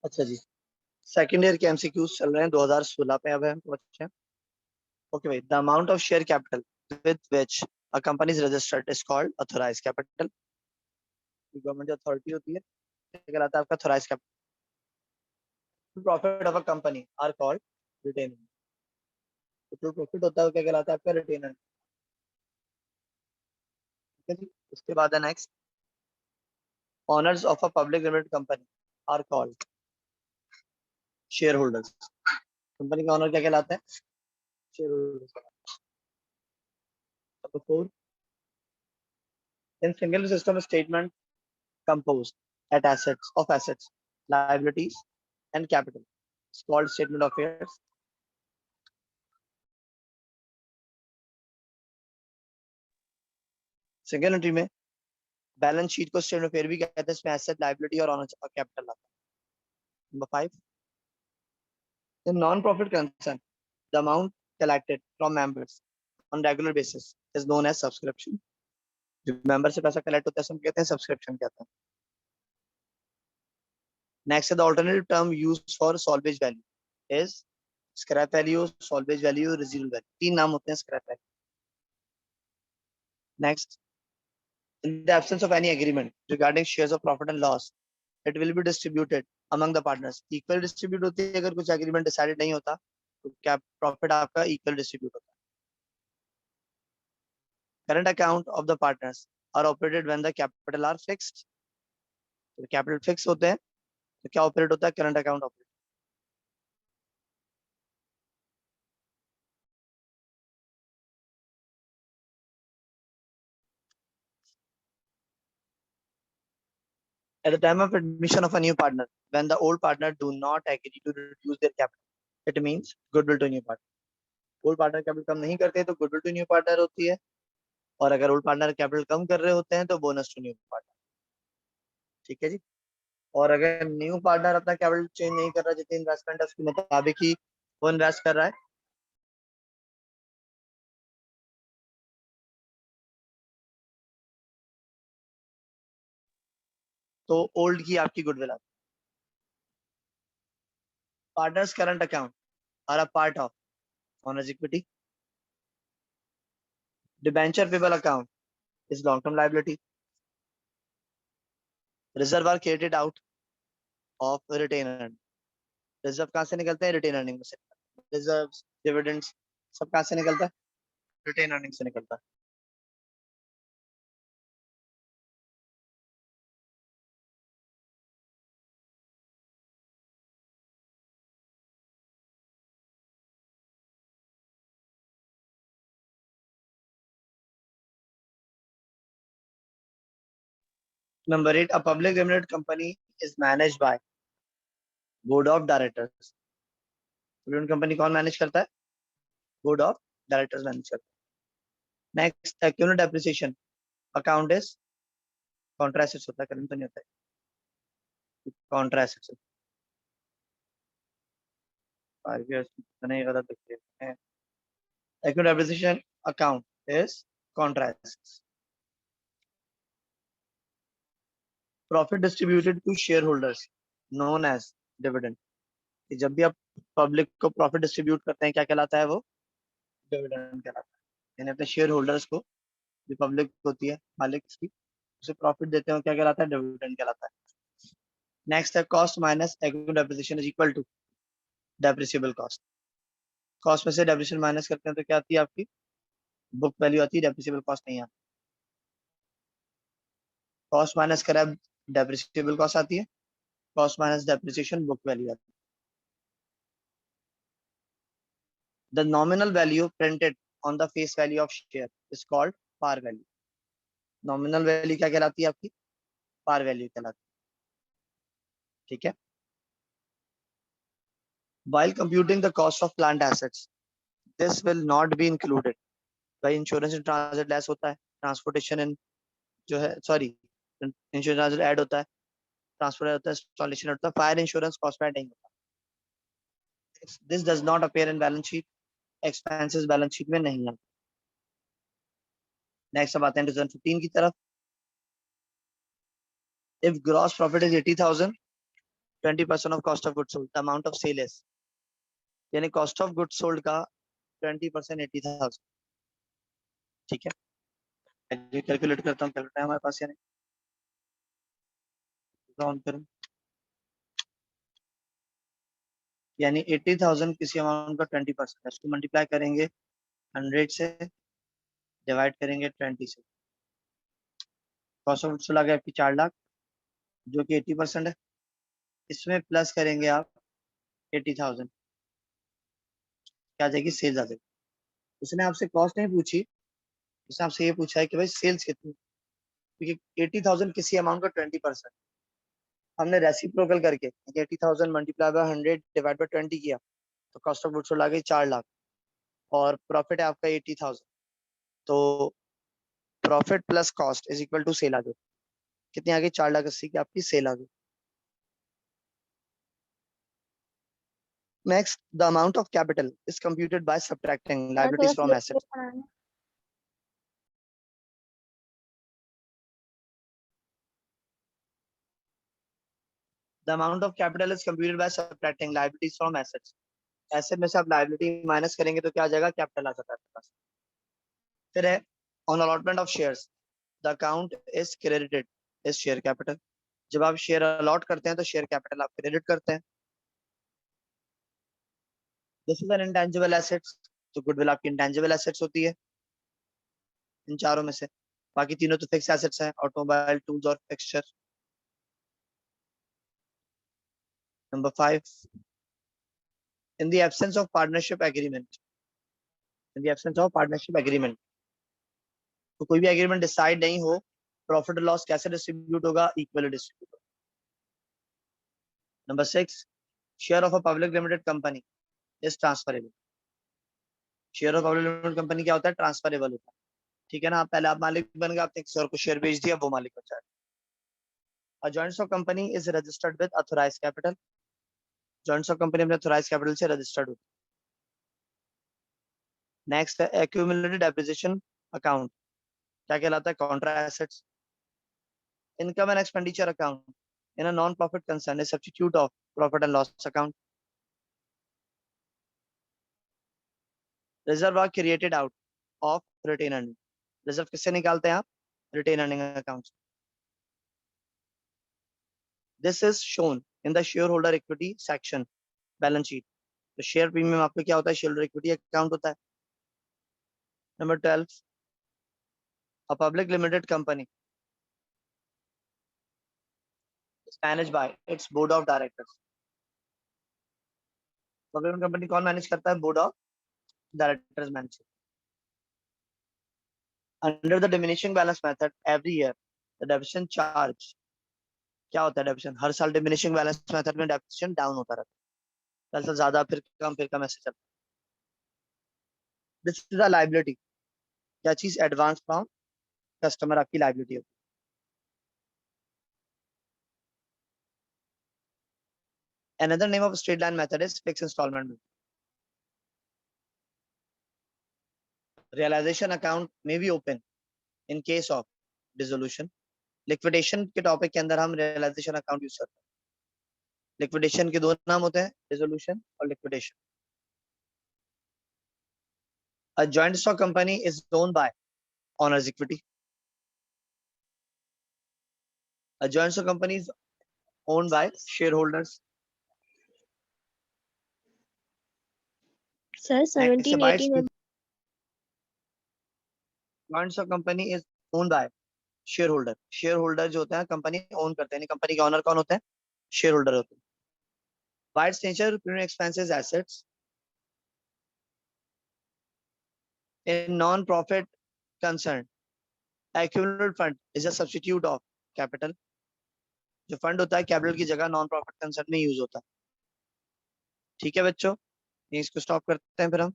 अच्छा जी, second year के MCQs चल रहे हैं 2016 पे, अब हम पहुंचे हैं। ओके भाई, the amount of share capital with which a company is registered is called authorised capital. Government authority होती है, क्या कहलाता है आपका authorised capital. Profit of a company are called retain. जो प्रॉफिट होता है वो क्या कहलाता है आपका रिटेन। ठीक है जी, उसके बाद है next, owners of a public limited company are called shareholders. Company का ओनर क्या कहलाता है? Shareholders. Number 4, in single system statement composed at assets of assets, liabilities and capital. It's called statement of affairs. Single entry में balance sheet को statement of affair भी कहते हैं, इसमें एसेट, लायबिलिटी और कैपिटल आता है। Number 5, in non profit concern the amount collected from members on regular basis is known as subscription. जो मेंबर से पैसा कलेक्ट होता है हम कहते हैं सब्सक्रिप्शन कहते हैं। नेक्स्ट है the alternative term used for salvage value is scrap value, salvage value, residual value. तीन नाम होते हैं scrap value. Next, in the absence of any agreement regarding shares of profit and loss, it will be distributed among the partners. Equal distribute होती है, अगर कुछ agreement decided नहीं होता तो क्या profit आपका equal distribute होता है। Current account of the partners are operated when the capital are fixed. तो capital fix होते हैं तो क्या operate होता है? Current account operate। At the time of admission of a new partner, when the old partner do not agree to reduce their capital, it means goodwill to new partner. Old partner capital कम नहीं करते तो goodwill to new partner होती है, और अगर old partner capital कम कर रहे होते हैं तो बोनस टू न्यू पार्टनर। ठीक है जी। और अगर न्यू पार्टनर अपना कैपिटल चेंज नहीं कर रहा, जितनी इन्वेस्टमेंट है उसके मुताबिक ही वो इन्वेस्ट कर रहा है, तो ओल्ड की आपकी गुडविल आती है। Partners current account are a part of owners equity. Debenture payable account is long term liability. Reserve are created out of retain earning. Reserve कहाँ से निकलते हैं? रिटेन अर्निंग में से। रिजर्व, डिविडेंड्स सब कहाँ से निकलता है? रिटेन अर्निंग से निकलता है। Number 8, a public limited company is manage by board of directors. Company कौन मैनेज करता है? बोर्ड ऑफ डायरेक्टर्स मैनेज करता है। Next, accumulated depreciation account is contra assets होता है, करंट तो नहीं होता है। कॉन्ट्रा एसेट्स 5 years नहीं गलत लिखे हैं। Accumulated depreciation account is contra assets. Profit distributed to shareholders known as dividend. जब भी आप पब्लिक को प्रॉफिट डिस्ट्रीब्यूट करते हैं क्या कहलाता है वो? डिविडेंड कहलाता है। यानी अपने शेयर होल्डर्स को, जो पब्लिक होती है मालिक की, उसे प्रॉफिट देते हैं क्या कहलाता है? डिविडेंड कहलाता है। नेक्स्ट है cost minus accumulated depreciation is equal to depreciable cost. Cost में से डेप्रिसिएशन माइनस करते हैं तो क्या आती है आपकी? बुक वैल्यू आती है, डेप्रिसिएबल कॉस्ट नहीं आती। कॉस्ट माइनस करा डेप्रिसिएबल कॉस्ट आती है, cost minus depreciation book value आती है। The nominal value printed on the face value of share is called par value. Nominal value क्या कहलाती है आपकी? पार वैल्यू कहलाती है। ठीक है। While computing the cost of plant assets, this will not be included। भाई इंश्योरेंस इन ट्रांजिट लेस होता है, ट्रांसपोर्टेशन इन जो है, सॉरी, इंश्योरेंस ऐड होता है, ट्रांसपोर्ट होता है, इंस्टॉलेशन होता है, फायर इंश्योरेंस कॉस्ट में नहीं होता। This does not appear in balance sheet, expenses balance sheet में नहीं है। नेक्स्ट अब आते हैं 2015 की तरफ। If gross profit is 80,000 20% of cost of good sold, the amount of sale is, यानी कॉस्ट ऑफ गुड सोल्ड का 20% 80,000। ठीक है, कैलकुलेट करता हूँ, कैलकुलेटर हमारे पास या नहीं, ऑन करूँ, यानी 80,000 किसी अमाउंट का 20%, इसको मल्टीप्लाई करेंगे 100 से, डिवाइड करेंगे 20 से, कॉस्ट ऑफ गुड्स सोल्ड आ गया आपकी 4 लाख, जो कि 80% है। इसमें प्लस करेंगे आप 80,000, क्या आ जाएगी, सेल्स आ जाएगी। उसने आपसे कॉस्ट नहीं पूछी, उसने आपसे ये पूछा है कि भाई सेल्स कितनी, क्योंकि 80,000 किसी अमाउंट का 20%, हमने रेसिप्रोकल करके 80,000 मल्टीप्लाई बाय 100 डिवाइड बाय 20 किया, तो कॉस्ट ऑफ गुड्स सोल्ड आ गई 4 लाख, और प्रॉफिट है आपका 80,000, तो profit plus cost is equal to sale आ गई, कितनी आ गई, 4,80,000 की आपकी सेल आ गई। Next, the amount of capital is computed by subtracting liabilities from assets. The amount of capital is computed by subtracting liabilities from assets. Asset में से आप लायबिलिटी माइनस करेंगे तो क्या आ जाएगा, कैपिटल आ जाता है आपके पास। फिर है on allotment of shares, the account is credited is share capital. जब आप शेयर अलॉट करते हैं तो शेयर कैपिटल आप क्रेडिट करते हैं। This is an intangible assets, तो गुडविल आपकी इंटेंजिबल एसेट्स होती है इन चारों में से, बाकी तीनों तो फिक्स एसेट्स हैं, ऑटोमोबाइल, टूल्स और fixture. Number 5, in the absence of partnership agreement, in the absence of partnership agreement, तो कोई भी एग्रीमेंट डिसाइड नहीं हो, प्रॉफिट और लॉस कैसे डिस्ट्रीब्यूट होगा, इक्वली डिस्ट्रीब्यूट होगा। Number 6, share of a public limited company is transferable. Share of public limited company क्या होता है, ट्रांसफरेबल होता है। ठीक है ना, आप पहले आप मालिक बन गए, आपने किसी और को शेयर बेच दिया, वो मालिक बन जाए। A joint stock company is registered with authorized capital, joint stock company अपने authorized capital से registered होती है। नेक्स्ट है accumulated depreciation account, क्या कहलाता है, contra assets। income and expenditure account in a non profit concern is substitute of profit and loss account। reserve are created out of retained earning, reserve किससे निकालते हैं आप, retained earning account। this is shown in the shareholder equity section balance sheet, तो share premium आपका क्या होता है, share equity account होता है। Number 12, a public limited company is managed by its board of directors। Public company कौन manage करता है, board of directors manage. Under the diminishing balance method every year the depreciation charge, क्या होता है depreciation, हर साल diminishing balance method में depreciation down होता रहता है, साल ज्यादा फिर कम ऐसे चलता है। दिस इज अ लायबिलिटी, क्या चीज, एडवांस फ्रॉम कस्टमर आपकी लायबिलिटी होती है। Another name of straight line method is fix installment. Realization account में be open in case of dissolution. Liquidation के टॉपिक के अंदर हम रियलाइजेशन अकाउंट यूज करते हैं। लिक्विडेशन के दो नाम होते हैं, डिसोल्यूशन और liquidation. A joint stock company is owned by owners equity. A joint stock company is owned by shareholders. Sir, 17, 18 joint stock company is owned by shareholder. shareholder जो होता है कंपनी ओन करते हैं, कंपनी के owner कौन होते हैं, share होते हैं। By its nature, premium expenses assets in non-profit concern. Accumulated fund is a substitute of capital. जो फंड होता है कैपिटल की जगह नॉन प्रॉफिट कंसर्न में यूज होता है। ठीक है बच्चों, इसको स्टॉप करते हैं फिर हम।